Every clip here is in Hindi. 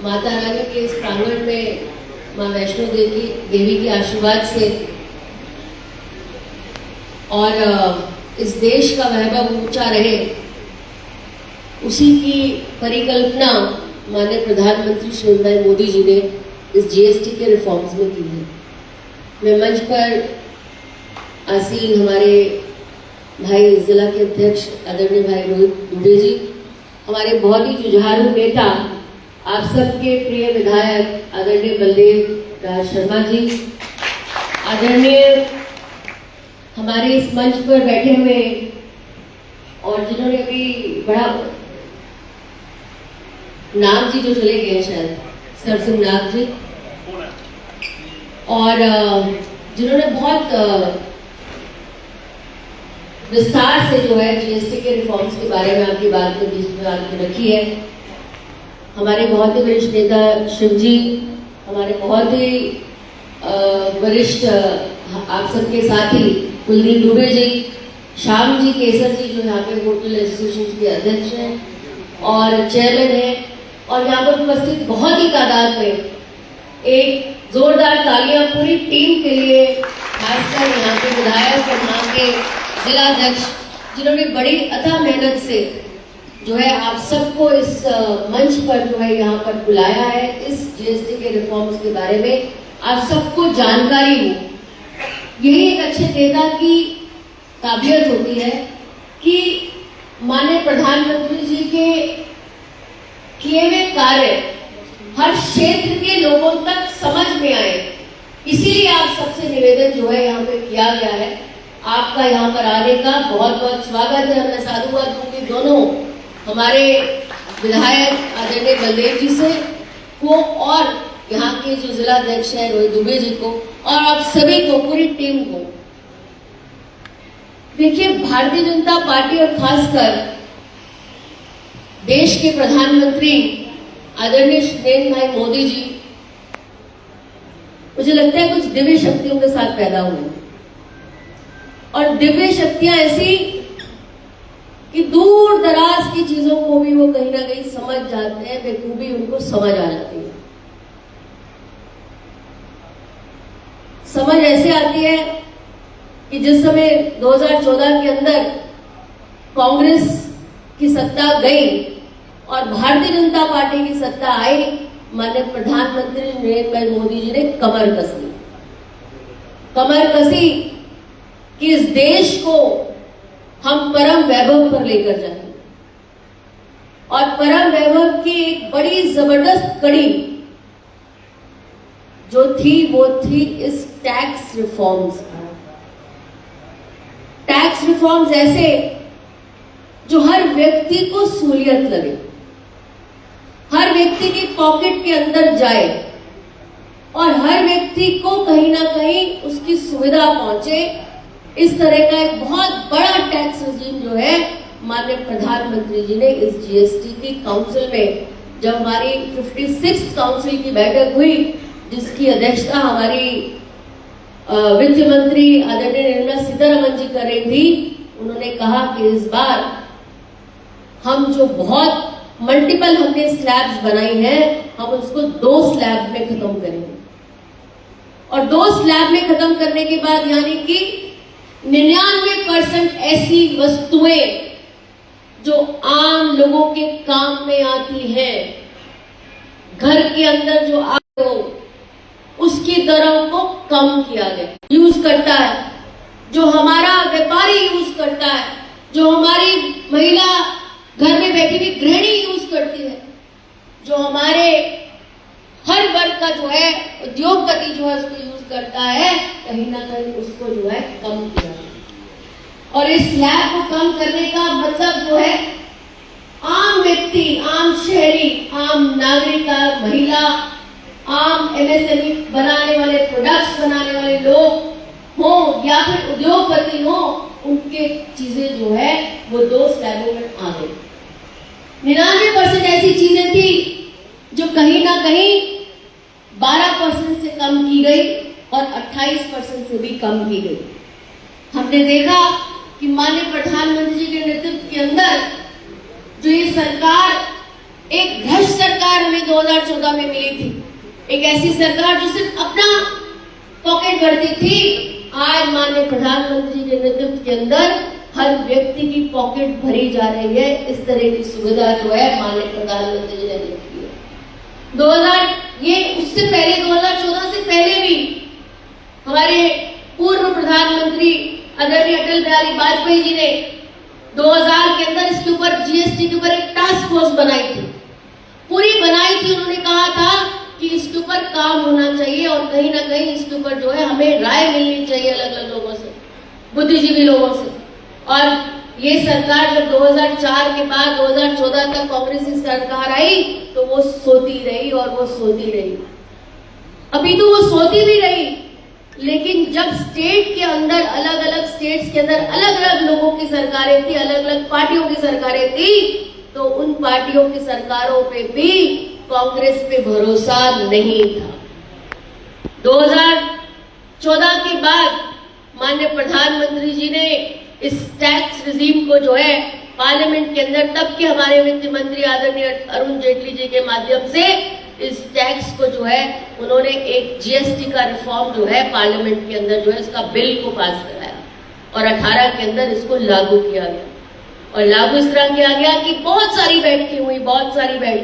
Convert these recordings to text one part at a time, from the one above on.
माता रानी के इस प्रांगण में माँ वैष्णो देवी के आशीर्वाद से और इस देश का वैभव ऊंचा रहे, उसी की परिकल्पना माननीय प्रधानमंत्री श्री नरेंद्र मोदी जी ने इस जीएसटी के रिफॉर्म्स में की है। मैं मंच पर आसीन हमारे भाई जिला के अध्यक्ष आदरणीय भाई रोहित दुबे जी, हमारे बहुत ही जुझारू नेता, आप सबके प्रिय विधायक आदरणीय बलदेव राज शर्मा जी, आदरणीय हमारे इस मंच पर बैठे हुए और जिन्होंने अभी बड़ा नाग जी जो चले गए शायद सरसिंह नाग जी, और जिन्होंने बहुत विस्तार से जो है जीएसटी के रिफॉर्म्स के बारे में आपकी बात में बीच में आके रखी है। हमारे बहुत ही वरिष्ठ नेता शिव जी, हमारे बहुत ही वरिष्ठ आप सबके साथी कुलदीप दुबे जी, श्याम जी केसर जी जो यहाँ पे होटल एसोसिएशन के अध्यक्ष हैं और चेयरमैन हैं, और यहाँ पर उपस्थित बहुत ही तादाद में एक जोरदार तालियां पूरी टीम के लिए, खासकर यहाँ के विधायक और यहाँ के जिला अध्यक्ष जिन्होंने बड़ी अथक मेहनत से जो है आप सबको इस मंच पर जो है यहाँ पर बुलाया है, इस जीएसटी के रिफॉर्म्स के बारे में आप सबको जानकारी हो। यही एक अच्छे नेता की काबिलियत होती है कि माननीय प्रधानमंत्री जी के किए हुए कार्य हर क्षेत्र के लोगों तक समझ में आए। इसीलिए आप सबसे निवेदन जो है यहाँ पे किया गया है, आपका यहाँ पर आने का बहुत बहुत स्वागत है। मैं साधुवाद दूंगी दोनों हमारे विधायक आदरणीय बलदेव जी से को और यहाँ के जो जिला अध्यक्ष है रोहित दुबे जी को, और आप सभी को, पूरी टीम को। देखिए, भारतीय जनता पार्टी और खासकर देश के प्रधानमंत्री आदरणीय नरेंद्र भाई मोदी जी, मुझे लगता है कुछ दिव्य शक्तियों के साथ पैदा हुए, और दिव्य शक्तियां ऐसी कि दूर दराज की चीजों को भी वो कहीं ना कहीं समझ जाते हैं, बेखूबी उनको समझ आ जाती है। समझ ऐसे आती है कि जिस समय 2014 के अंदर कांग्रेस की सत्ता गई और भारतीय जनता पार्टी की सत्ता आई, माननीय प्रधानमंत्री नरेंद्र भाई मोदी जी ने कमर कसी कि इस देश को हम परम वैभव पर लेकर जाएं, और परम वैभव की एक बड़ी जबरदस्त कड़ी जो थी वो थी इस टैक्स रिफॉर्म्स। टैक्स रिफॉर्म्स ऐसे जो हर व्यक्ति को सहूलियत लगे, हर व्यक्ति की पॉकेट के अंदर जाए और हर व्यक्ति को कहीं ना कहीं उसकी सुविधा पहुंचे। इस तरह का एक बहुत बड़ा टैक्स रेजिम जो है माननीय प्रधानमंत्री जी ने इस जीएसटी की काउंसिल में, जब हमारी 56th काउंसिल की बैठक हुई जिसकी अध्यक्षता हमारी वित्त मंत्री आदरणीय निर्मला सीतारमण जी कर रही थी, उन्होंने कहा कि इस बार हम जो बहुत मल्टीपल हमने स्लैब्स बनाई हैं, हम उसको 2 स्लैब में खत्म करेंगे, और 2 स्लैब में खत्म करने के बाद यानी कि 99% ऐसी वस्तुएं जो आम लोगों के काम में आती हैं, घर के अंदर जो आते हो उसकी दरों को कम किया गया, यूज करता है, जो हमारा व्यापारी यूज करता है, जो हमारी महिला घर में बैठी हुई गृहिणी यूज करती है, जो हमारे हर वर्ग का जो है उद्योगपति जो है उसको यूज करता है, कहीं ना कहीं उसको जो है कम किया। और इस स्लैब को कम करने का मतलब जो है आम व्यक्ति, आम शहरी, आम नागरिक, महिला, आम एमएसएमई बनाने वाले, प्रोडक्ट्स बनाने वाले लोग हो या फिर उद्योगपति हो, उनके चीजें जो है वो 2 स्लैबों में आ गई। 99% ऐसी चीजें थी जो कहीं ना कहीं 12% से कम की गई और 28% से भी कम की गई। हमने देखा कि माननीय प्रधानमंत्री जी के नेतृत्व के अंदर जो ये सरकार एक भ्रष्ट सरकार हमें 2014 में मिली थी, एक ऐसी सरकार जो सिर्फ अपना पॉकेट भरती थी। आज माननीय प्रधानमंत्री के नेतृत्व के अंदर हर व्यक्ति की पॉकेट भरी जा रही है। इस तरह की सुविधा जो है माननीय प्रधानमंत्री जी ने दी है। 2000 ये उससे पहले 2014 से पहले भी हमारे पूर्व प्रधानमंत्री आदरणीय अटल बिहारी वाजपेयी जी ने 2000 के अंदर इसके ऊपर जीएसटी के ऊपर एक टास्क फोर्स बनाई थी, पूरी बनाई थी। उन्होंने कहा था कि इसके ऊपर काम होना चाहिए और कहीं ना कहीं इसके ऊपर जो है हमें राय मिलनी चाहिए अलग अलग लोगों से, बुद्धिजीवी लोगों से। और ये सरकार जब 2004 के बाद 2014 तक कांग्रेस की सरकार आई तो वो सोती रही और वो सोती रही। अभी तो वो सोती भी रही, लेकिन जब स्टेट के अंदर अलग अलग स्टेट्स के अंदर अलग अलग लोगों की सरकारें थी, अलग अलग पार्टियों की सरकारें थी, तो उन पार्टियों की सरकारों पे भी कांग्रेस पे भरोसा नहीं था। 2014 के बाद माननीय प्रधानमंत्री जी ने इस टैक्स रिजीम को जो है पार्लियामेंट के अंदर तब के हमारे वित्त मंत्री आदरणीय अरुण जेटली जी के माध्यम से इस टैक्स को जो है उन्होंने एक जीएसटी का रिफॉर्म जो है पार्लियामेंट के अंदर जो है इसका बिल को पास कराया और 18 के अंदर इसको लागू किया गया। और लागू इस तरह किया गया कि बहुत सारी बैठकें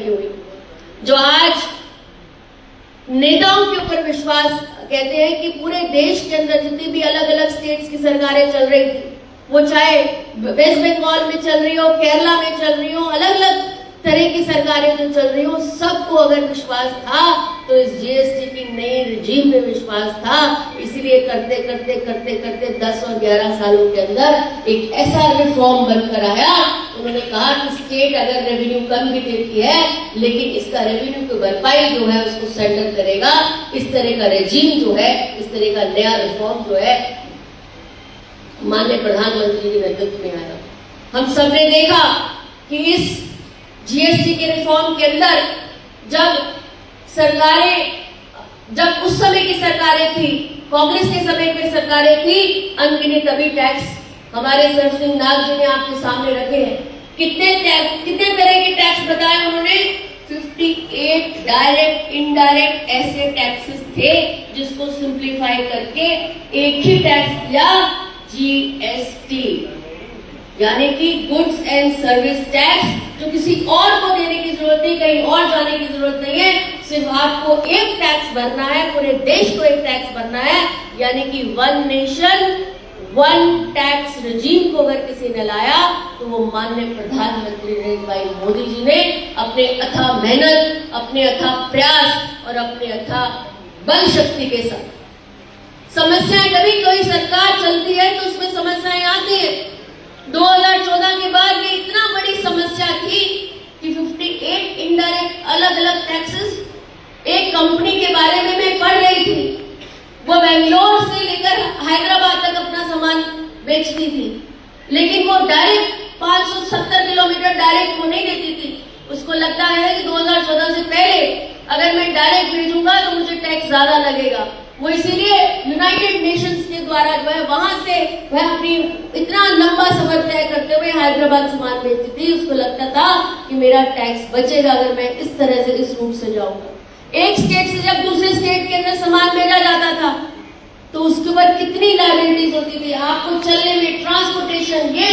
हुई जो आज नेताओं के ऊपर विश्वास कहते हैं कि पूरे देश के अंदर जितनी भी अलग अलग स्टेट्स की सरकारें चल रही थी, वो चाहे वेस्ट बंगाल में चल रही हो, केरला में चल रही हो, अलग अलग तरह की सरकारें जो चल रही हो, सबको अगर विश्वास था तो इस जीएसटी की नई रिजीम में विश्वास था। इसलिए करते करते करते करते 10 और 11 सालों के अंदर एक ऐसा रिफॉर्म बनकर आया। उन्होंने कहा कि स्टेट अगर रेवेन्यू कम भी देती है लेकिन इसका रेवेन्यू की भरपाई जो है उसको सेंटर करेगा। इस तरह का रेजीम जो है, इस तरह का नया रिफॉर्म जो है माननीय प्रधानमंत्री के नेतृत्व में आया। हम सबने देखा कि इस जीएसटी के रिफॉर्म के अंदर जब उस समय की सरकारें थी, कांग्रेस के समय की सरकारें थी, अनगिनत अभी टैक्स हमारे सर सिंह नाग जी ने आपके सामने रखे हैं। कितने तरह के टैक्स बताए उन्होंने? 58 डायरेक्ट इनडायरेक्ट ऐसे टैक्सेस थे जिसको सिंप्लीफाई करके एक ही टैक्स दिया, जीएसटी, यानी कि गुड्स एंड सर्विस टैक्स, जो किसी और को देने की जरूरत नहीं, कहीं और जाने की जरूरत नहीं है, सिर्फ आपको एक टैक्स भरना है, पूरे देश को एक टैक्स भरना है, यानी कि one nation one tax regime को अगर किसी ने लाया तो वो माननीय प्रधानमंत्री नरेंद्र भाई मोदी जी ने अपने अथाह मेहनत, अपने अथाह प्रयास और अपने अथाह बल शक्ति के साथ। समस्याएं कभी कोई सरकार चलती है तो उसमें समस्याएं आती है। 2014 के बाद ये इतना बड़ी समस्या थी कि 58 इनडायरेक्ट अलग अलग टैक्सेस। एक कंपनी के बारे में मैं पढ़ रही थी, वो बेंगलोर से लेकर हैदराबाद तक अपना सामान बेचती थी, लेकिन वो डायरेक्ट 570 किलोमीटर डायरेक्ट वो नहीं देती थी। उसको लगता है कि 2014 से पहले अगर मैं डायरेक्ट भेजूंगा तो मुझे टैक्स ज्यादा लगेगा। वो इसीलिए यूनाइटेड नेशंस के द्वारा जो है वहां से वह अपनी इतना लंबा सफर तय करते हुए हैदराबाद सामान बेचती थी। उसको लगता था कि मेरा टैक्स बचेगा अगर मैं इस तरह से इस रूट से जाऊंगा। एक स्टेट से जब दूसरे स्टेट के अंदर सामान भेजा जाता था तो उसके ऊपर कितनी लायबिलिटीज होती थी, आपको चलने में, ट्रांसपोर्टेशन, ये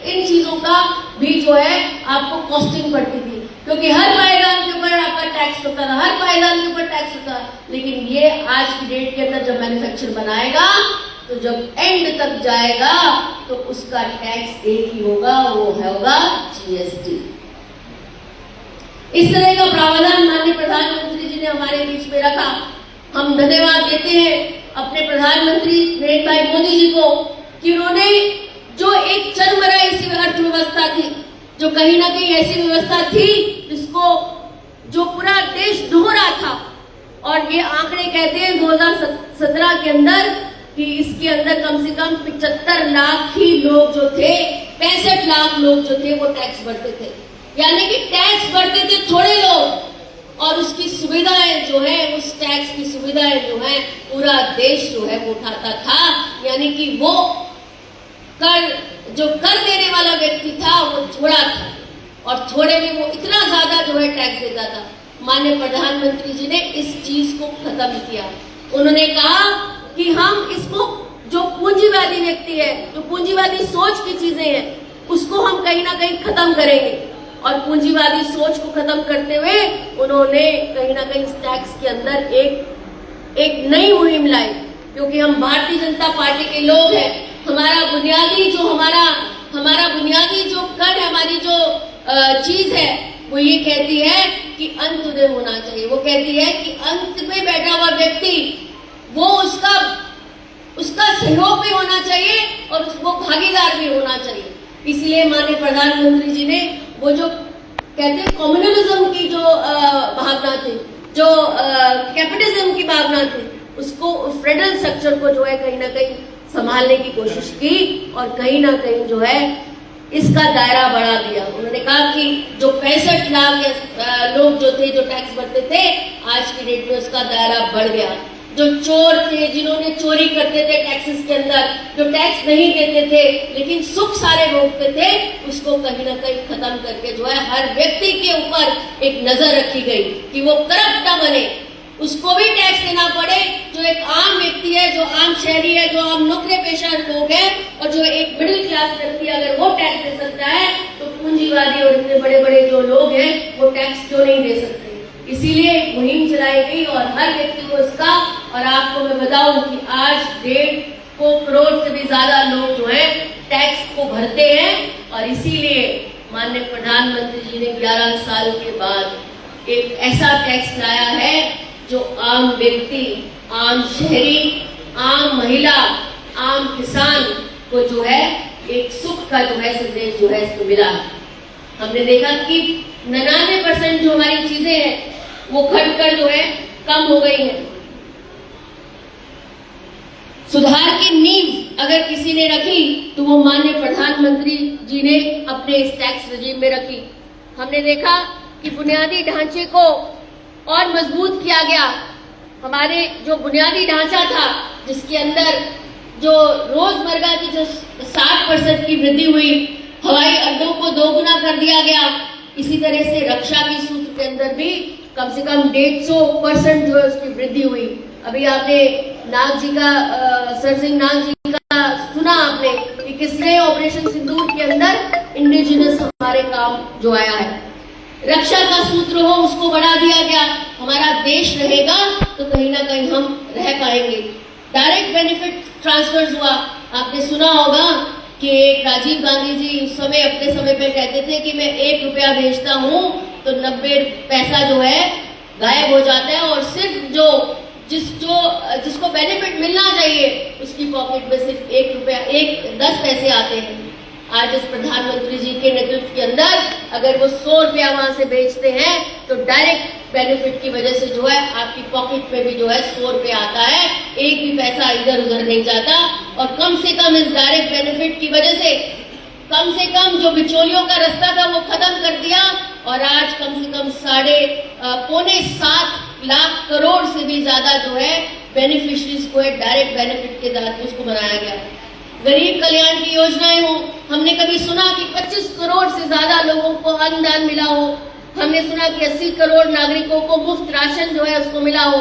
इन चीजों का भी जो है आपको कॉस्टिंग पड़ती थी, क्योंकि हर पायदान के ऊपर आपका टैक्स होता था, हर पायदान के ऊपर टैक्स होता था। लेकिन ये आज की डेट के अंदर जब मैन्युफैक्चर बनाएगा तो जब एंड तक जाएगा तो उसका टैक्स एक ही होगा, वो होगा जीएसटी। इस तरह का प्रावधान माननीय प्रधानमंत्री जी ने हमारे बीच में रखा। हम धन्यवाद देते हैं अपने प्रधानमंत्री नरेंद्र भाई मोदी जी को कि उन्होंने जो एक चरमराई सी अर्थव्यवस्था थी, जो कहीं ना कहीं ऐसी व्यवस्था थी जिसको जो पूरा देश ढो रहा था, और ये आंकड़े कहते हैं 2017 के अंदर कि इसके अंदर कम से कम 75 लाख ही लोग जो थे, 65 लाख लोग जो थे वो टैक्स भरते थे, यानी कि टैक्स भरते थे थोड़े लोग और उसकी सुविधाएं जो है, उस टैक्स की सुविधाएं जो है पूरा देश जो है वो उठाता था। यानी कि वो कर देने वाला व्यक्ति था वो थोड़ा था, और थोड़े में वो इतना ज्यादा जो है टैक्स देता था। माननीय प्रधानमंत्री जी ने इस चीज को खत्म किया। उन्होंने कहा कि हम इसको, जो पूंजीवादी व्यक्ति है, जो पूंजीवादी सोच की चीजें हैं, उसको हम कहीं ना कहीं खत्म करेंगे। और पूंजीवादी सोच को खत्म करते हुए उन्होंने कहीं ना कहीं टैक्स के अंदर एक नई मुहिम लाई, क्योंकि हम भारतीय जनता पार्टी के लोग हैं। हमारा बुनियादी जो कर है, हमारी जो चीज है, वो ये कहती है कि अंत्योदय होना चाहिए। वो कहती है कि अंत में बैठा हुआ व्यक्ति, वो उसका सहयोग भी होना चाहिए और वो भागीदार भी होना चाहिए। इसलिए माननीय प्रधानमंत्री जी ने वो जो कहते हैं कम्युनलिज्म की जो भावना थी, जो कैपिटलिज्म की भावना थी, उसको, फेडरल स्ट्रक्चर को जो है कहीं ना कहीं संभालने की कोशिश की और कहीं ना कहीं जो है इसका दायरा बढ़ा दिया। उन्होंने कहा कि जो 65 लाख लोग जो थे, जो टैक्स भरते थे, आज की डेट में उसका दायरा बढ़ गया। जो चोर थे, जिन्होंने चोरी करते थे टैक्सेस के अंदर, जो टैक्स नहीं देते थे लेकिन सुख सारे भोगते थे, उसको कहीं ना कहीं खत्म करके जो है हर व्यक्ति के ऊपर एक नजर रखी गई कि वो करप्ट न बने, उसको भी टैक्स देना पड़े। जो एक आम व्यक्ति है, जो आम शहरी है, जो आम नौकरी पेशा लोग हैं, और जो एक मिडिल क्लास व्यक्ति, अगर वो टैक्स दे सकता है तो पूंजीवादी और इतने बड़े बड़े जो लोग हैं वो टैक्स क्यों नहीं दे सकते। इसीलिए मुहिम चलाई गई और हर व्यक्ति को इसका, और आपको मैं बताऊं कि आज 1.5 करोड़ से भी ज्यादा लोग जो है टैक्स को भरते हैं। और इसीलिए माननीय प्रधानमंत्री जी ने 11 साल के बाद एक ऐसा टैक्स लाया है जो आम व्यक्ति, आम शहरी, आम महिला, आम किसान को जो है एक सुख का जो है संदेश जो है इसको मिला। हमने देखा कि 99% जो हमारी चीजें हैं वो घटकर जो है कम हो गई है। सुधार की नींव अगर किसी ने रखी तो वो माननीय प्रधानमंत्री जी ने अपने इस टैक्स रेजिम में रखी। हमने देखा कि बुनियादी ढांचे को और मजबूत किया गया। हमारे जो बुनियादी ढांचा था, जिसके अंदर जो रोजमर्रा की जो 60% की वृद्धि हुई, हवाई अड्डों को 2 गुना कर दिया गया। इसी तरह से रक्षा की सूत्र के अंदर भी कम से कम 150% जो है उसकी वृद्धि हुई। अभी आपने नाग जी का, सर सिंह नाग जी का सुना आपने कि किसने ऑपरेशन सिंदूर के अंदर इंडिजिनस हमारे काम जो आया है। रक्षा का सूत्र हो, उसको बढ़ा दिया गया। हमारा देश रहेगा तो कहीं ना कहीं हम रह पाएंगे। डायरेक्ट बेनिफिट ट्रांसफर हुआ। आपने सुना होगा कि राजीव गांधी जी उस समय अपने समय पे कहते थे कि मैं 1 रुपया भेजता हूं तो 90 पैसा जो है गायब हो जाता है, और सिर्फ जिसको बेनिफिट मिलना चाहिए उसकी पॉकेट में सिर्फ 1 रुपया 10 पैसे आते हैं। आज इस प्रधानमंत्री जी के नेतृत्व के अंदर अगर वो 100 रुपया वहां से बेचते हैं तो डायरेक्ट बेनिफिट की वजह से जो है आपकी पॉकेट में भी जो है 100 रुपया आता है, एक भी पैसा इधर उधर नहीं जाता। और कम से कम इस डायरेक्ट बेनिफिट की वजह से कम जो बिचौलियों का रास्ता था वो खत्म कर दिया, और आज कम से कम 7.25 लाख करोड़ से भी ज्यादा जो है बेनिफिशरीज को डायरेक्ट बेनिफिट के तहत उसको बनाया गया। गरीब कल्याण की योजनाएं हो, हमने कभी सुना कि 25 करोड़ से ज्यादा लोगों को अन्नदान मिला हो। हमने सुना कि 80 करोड़ नागरिकों को मुफ्त राशन जो है उसको मिला हो।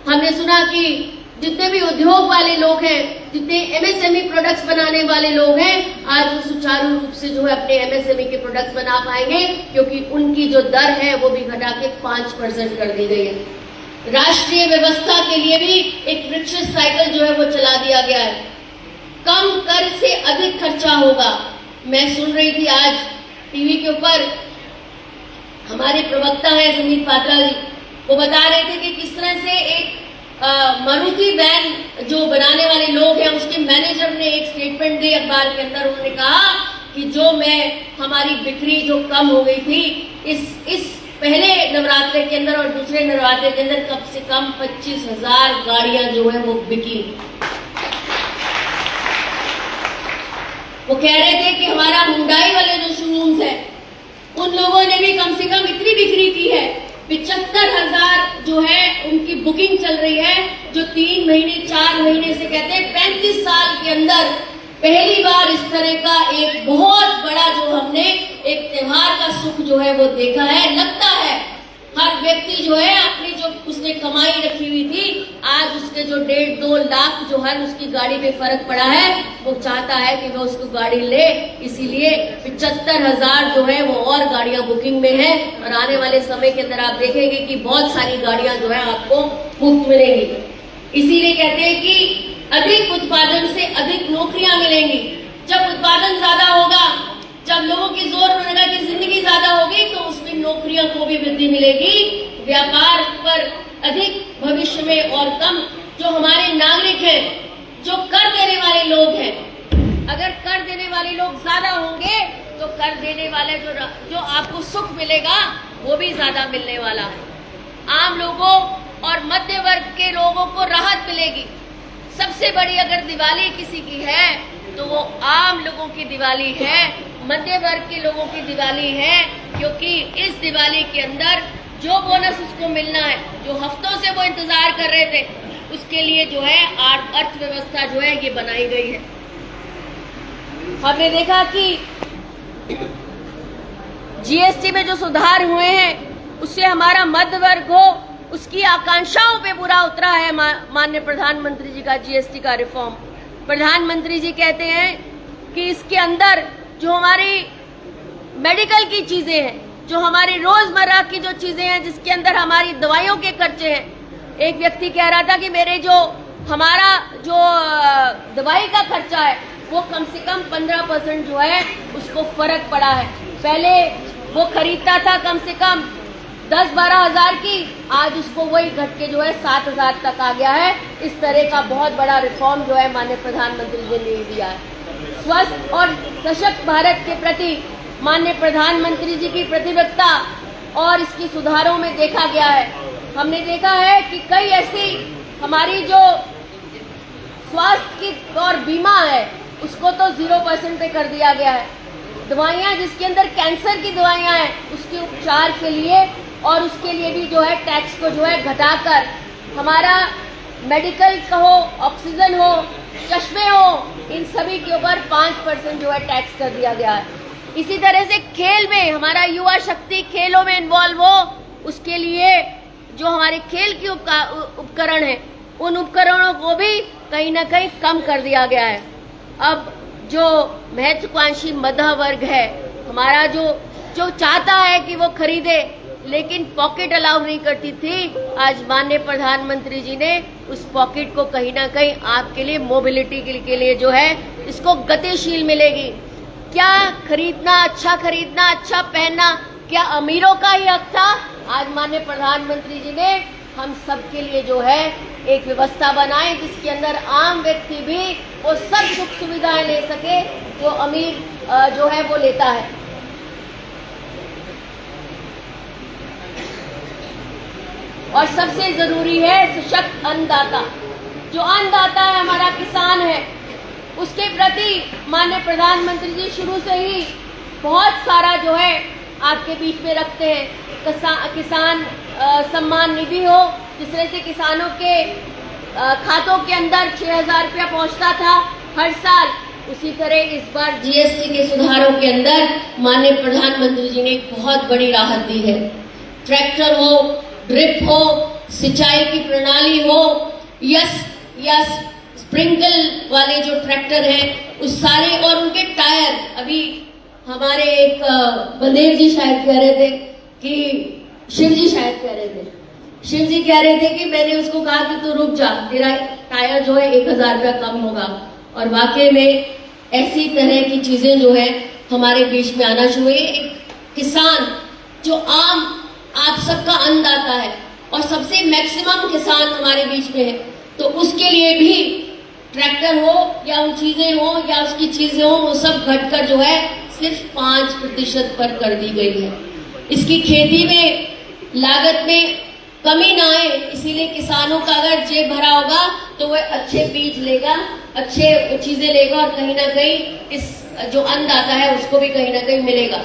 हमने सुना कि जितने भी उद्योग वाले लोग हैं, जितने एमएसएमई प्रोडक्ट्स बनाने वाले लोग हैं, आज वो सुचारू रूप से जो है अपने एमएसएमई के प्रोडक्ट्स बना पाएंगे, क्योंकि उनकी जो दर है वो भी घटा के 5% कर दी गई है। राष्ट्रीय व्यवस्था के लिए भी एक वृक्ष साइकिल जो है वो चला दिया गया है। कम कर से अधिक खर्चा होगा। मैं सुन रही थी आज टीवी के ऊपर, हमारे प्रवक्ता है सुमित पात्रा जी, वो बता रहे थे कि किस तरह से एक मारुति वैन जो बनाने वाले लोग हैं उसके मैनेजर ने एक स्टेटमेंट दी अखबार के अंदर। उन्होंने कहा कि हमारी बिक्री जो कम हो गई थी इस पहले नवरात्रे के अंदर और दूसरे नवरात्रे के अंदर कम से कम 25,000 गाड़ियां जो है वो बिकी। वो कह रहे थे कि हमारा हुंडई वाले जो शोरूम्स है उन लोगों ने भी कम से कम इतनी बिक्री की है, 75,000 जो है उनकी बुकिंग चल रही है, जो 3 महीने 4 महीने से कहते हैं 35 साल के अंदर पहली बार इस तरह का एक बहुत बड़ा जो हमने एक त्योहार का सुख जो है वो देखा है। लगता है हर व्यक्ति जो है अपनी जो उसने कमाई रखी हुई थी, आज उसके जो 1.5-2 लाख जो है उसकी गाड़ी पे फर्क पड़ा है, वो चाहता है कि वो उसको गाड़ी ले। इसीलिए 75,000 जो है वो और गाड़ियां बुकिंग में है और आने वाले समय के अंदर आप देखेंगे कि बहुत सारी गाड़ियां जो है आपको मुफ्त मिलेंगी। इसीलिए कहते हैं कि अधिक उत्पादन से अधिक नौकरियां मिलेंगी। जब उत्पादन ज्यादा होगा, जब लोगों की रोजमर्रा की जिंदगी ज्यादा होगी, तो उसमें नौकरियों को भी वृद्धि मिलेगी। व्यापार पर अधिक भविष्य में और कम जो हमारे नागरिक हैं, जो कर देने वाले लोग हैं, अगर कर देने वाले लोग ज्यादा होंगे तो कर देने वाले जो आपको सुख मिलेगा वो भी ज्यादा मिलने वाला है। आम लोगों और मध्य वर्ग के लोगों को राहत मिलेगी। सबसे बड़ी अगर दिवाली किसी की है तो वो आम लोगों की दिवाली है, मध्य वर्ग के लोगों की दिवाली है, क्योंकि इस दिवाली के अंदर जो बोनस उसको मिलना है, जो हफ्तों से वो इंतजार कर रहे थे, उसके लिए जो है अर्थव्यवस्था जो है ये बनाई गई है। हमने देखा कि जीएसटी में जो सुधार हुए हैं उससे हमारा मध्य वर्ग हो, उसकी आकांक्षाओं पे बुरा उतरा है। माननीय प्रधानमंत्री जी का जीएसटी का रिफॉर्म, प्रधानमंत्री जी कहते हैं कि इसके अंदर जो हमारी मेडिकल की चीजें हैं, जो हमारी रोजमर्रा की जो चीजें हैं, जिसके अंदर हमारी दवाइयों के खर्चे हैं। एक व्यक्ति कह रहा था कि मेरे जो हमारा जो दवाई का खर्चा है वो कम से कम 15% जो है उसको फर्क पड़ा है। पहले वो खरीदता था कम से कम 10-12 हजार की, आज उसको वही घट के जो है 7,000 तक आ गया है। इस तरह का बहुत बड़ा रिफॉर्म जो है माननीय प्रधानमंत्री जी ने दिया है। स्वस्थ और सशक्त भारत के प्रति माननीय प्रधानमंत्री जी की प्रतिबद्धता और इसकी सुधारों में देखा गया है। हमने देखा है कि कई ऐसी हमारी जो स्वास्थ्य की और बीमा है उसको तो 0% पे कर दिया गया है। दवाइयाँ जिसके अंदर कैंसर की दवाइयाँ हैं उसके उपचार के लिए और उसके लिए भी जो है टैक्स को जो है घटाकर हमारा मेडिकल का हो, ऑक्सीजन हो, चश्मे हो, इन सभी के ऊपर 5% जो है टैक्स कर दिया गया है। इसी तरह से खेल में हमारा युवा शक्ति खेलों में इन्वॉल्व हो, उसके लिए जो हमारे खेल के उपकरण हैं उन उपकरणों को भी कहीं ना कहीं कम कर दिया गया है। अब जो महत्वाकांक्षी मध्य वर्ग है हमारा, जो चाहता है कि वो खरीदे लेकिन पॉकेट अलाउ नहीं करती थी, आज माननीय प्रधानमंत्री जी ने उस पॉकेट को कहीं ना कहीं आपके लिए मोबिलिटी के लिए जो है इसको गतिशील मिलेगी। क्या खरीदना, अच्छा पहनना क्या अमीरों का ही हक था? आज माननीय प्रधानमंत्री जी ने हम सबके लिए जो है एक व्यवस्था बनाई जिसके अंदर आम व्यक्ति भी वो सब सुख सुविधाएं ले सके जो अमीर जो है वो लेता है। और सबसे जरूरी है सशक्त अन्नदाता। जो अन्नदाता है हमारा किसान है, उसके प्रति माननीय प्रधानमंत्री जी शुरू से ही बहुत सारा जो है आपके बीच में रखते हैं। किसान सम्मान निधि हो, जिस तरह से किसानों के खातों के अंदर 6,000 रुपया पहुंचता था हर साल, उसी तरह इस बार जीएसटी के सुधारों के अंदर माननीय प्रधानमंत्री जी ने एक बहुत बड़ी राहत दी है। ट्रैक्टर हो, ड्रिप हो, सिंचाई की प्रणाली हो, या स्प्रिंकल वाले जो ट्रैक्टर हैं उस सारे, और उनके टायर। अभी हमारे एक बंदेव जी शायद कह रहे थे कि शिव जी कह रहे थे कि मैंने उसको कहा कि तू रुक जा, तेरा टायर जो है 1,000 रुपया कम होगा। और वाकई में ऐसी तरह की चीजें जो है हमारे बीच में आना शुरू हुई। एक किसान जो आम आप सबका अन्नदाता है और सबसे मैक्सिमम किसान हमारे बीच में है, तो उसके लिए भी ट्रैक्टर हो या उन चीजें हो या उसकी चीजें हो, वो सब घटकर जो है सिर्फ 5% पर कर दी गई है। इसकी खेती में लागत में कमी ना आए, इसीलिए किसानों का अगर जेब भरा होगा तो वह अच्छे बीज लेगा, अच्छे चीजें लेगा और कहीं ना कहीं इस जो अन्नदाता है उसको भी कहीं ना कहीं मिलेगा।